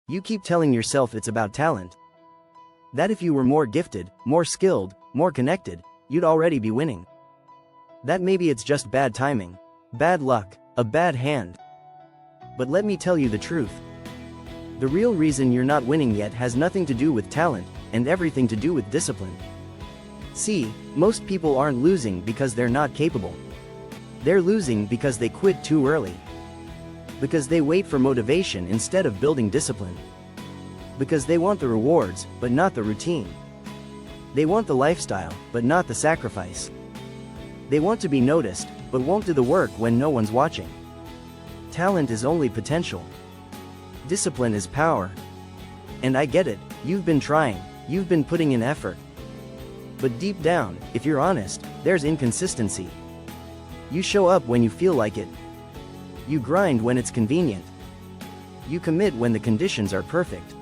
You keep telling yourself it's about talent. That if you were more gifted, more skilled, more connected, you'd already be winning. That maybe it's just bad timing, bad luck, a bad hand. But let me tell you the truth. The real reason you're not winning yet has nothing to do with talent, and everything to do with discipline. See, most people aren't losing because they're not capable. They're losing because they quit too early. Because they wait for motivation instead of building discipline. Because they want the rewards, but not the routine. They want the lifestyle, but not the sacrifice. They want to be noticed, but won't do the work when no one's watching. Talent is only potential. Discipline is power. And I get it, you've been trying, you've been putting in effort. But deep down, if you're honest, there's inconsistency. You show up when you feel like it. You grind when it's convenient. You commit when the conditions are perfect.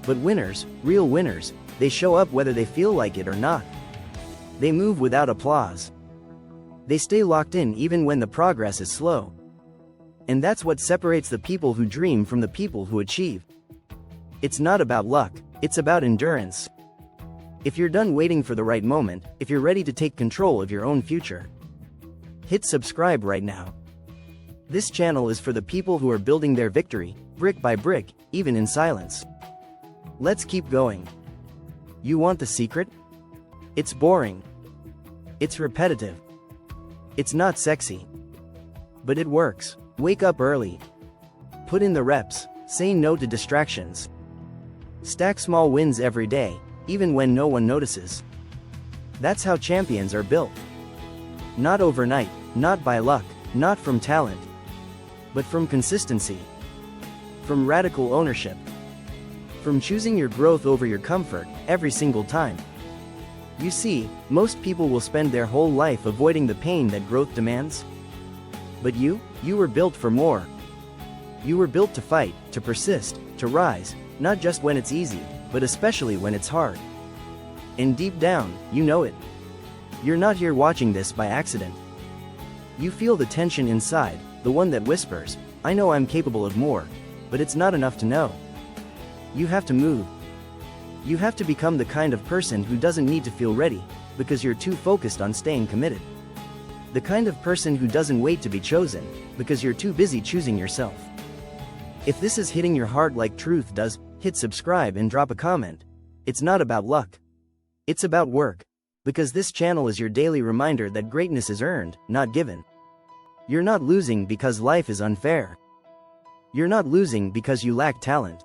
But winners, real winners, they show up whether they feel like it or not. They move without applause. They stay locked in even when the progress is slow. And that's what separates the people who dream from the people who achieve. It's not about luck, it's about endurance. If you're done waiting for the right moment, if you're ready to take control of your own future, hit subscribe right now. This channel is for the people who are building their victory, brick by brick, even in silence. Let's keep going. You want the secret? It's boring. It's repetitive. It's not sexy. But it works. Wake up early. Put in the reps, say no to distractions. Stack small wins every day, even when no one notices. That's how champions are built. Not overnight, not by luck, not from talent, but from consistency. From radical ownership. From choosing your growth over your comfort, every single time. You see, most people will spend their whole life avoiding the pain that growth demands. But you were built for more. You were built to fight, to persist, to rise, not just when it's easy, but especially when it's hard. And deep down, you know it. You're not here watching this by accident. You feel the tension inside, the one that whispers, I know I'm capable of more, but it's not enough to know. You have to move. You have to become the kind of person who doesn't need to feel ready, because you're too focused on staying committed. The kind of person who doesn't wait to be chosen, because you're too busy choosing yourself. If this is hitting your heart like truth does, hit subscribe and drop a comment. It's not about luck. It's about work. Because this channel is your daily reminder that greatness is earned, not given. You're not losing because life is unfair. You're not losing because you lack talent.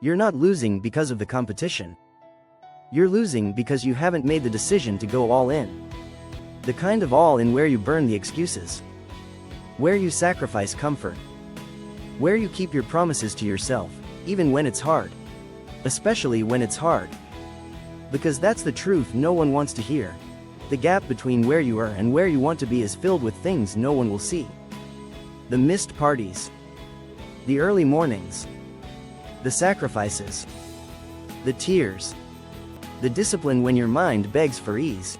You're not losing because of the competition. You're losing because you haven't made the decision to go all in. The kind of all in where you burn the excuses. Where you sacrifice comfort. Where you keep your promises to yourself, even when it's hard. Especially when it's hard. Because that's the truth no one wants to hear. The gap between where you are and where you want to be is filled with things no one will see. The missed parties. The early mornings. The sacrifices. The tears. The discipline when your mind begs for ease.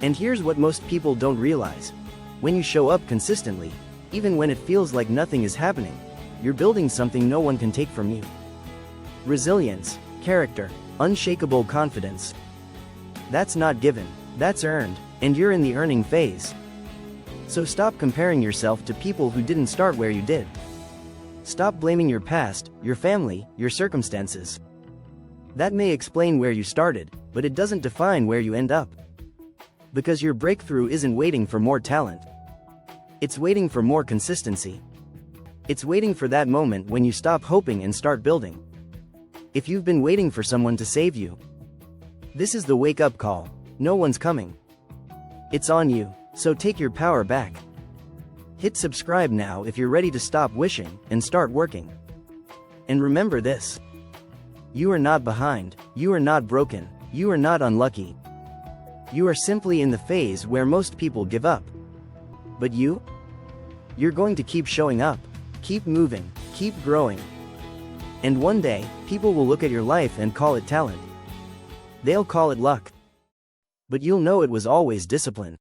And here's what most people don't realize. When you show up consistently, even when it feels like nothing is happening, you're building something no one can take from you. Resilience, character, unshakable confidence. That's not given, that's earned, and you're in the earning phase. So stop comparing yourself to people who didn't start where you did. Stop blaming your past, your family, your circumstances. That may explain where you started, but it doesn't define where you end up. Because your breakthrough isn't waiting for more talent. It's waiting for more consistency. It's waiting for that moment when you stop hoping and start building. If you've been waiting for someone to save you, this is the wake-up call. No one's coming. It's on you, so take your power back. Hit subscribe now if you're ready to stop wishing and start working. And remember this. You are not behind, you are not broken, you are not unlucky. You are simply in the phase where most people give up. But you're going to keep showing up, keep moving, keep growing. And one day, people will look at your life and call it talent. They'll call it luck. But you'll know it was always discipline.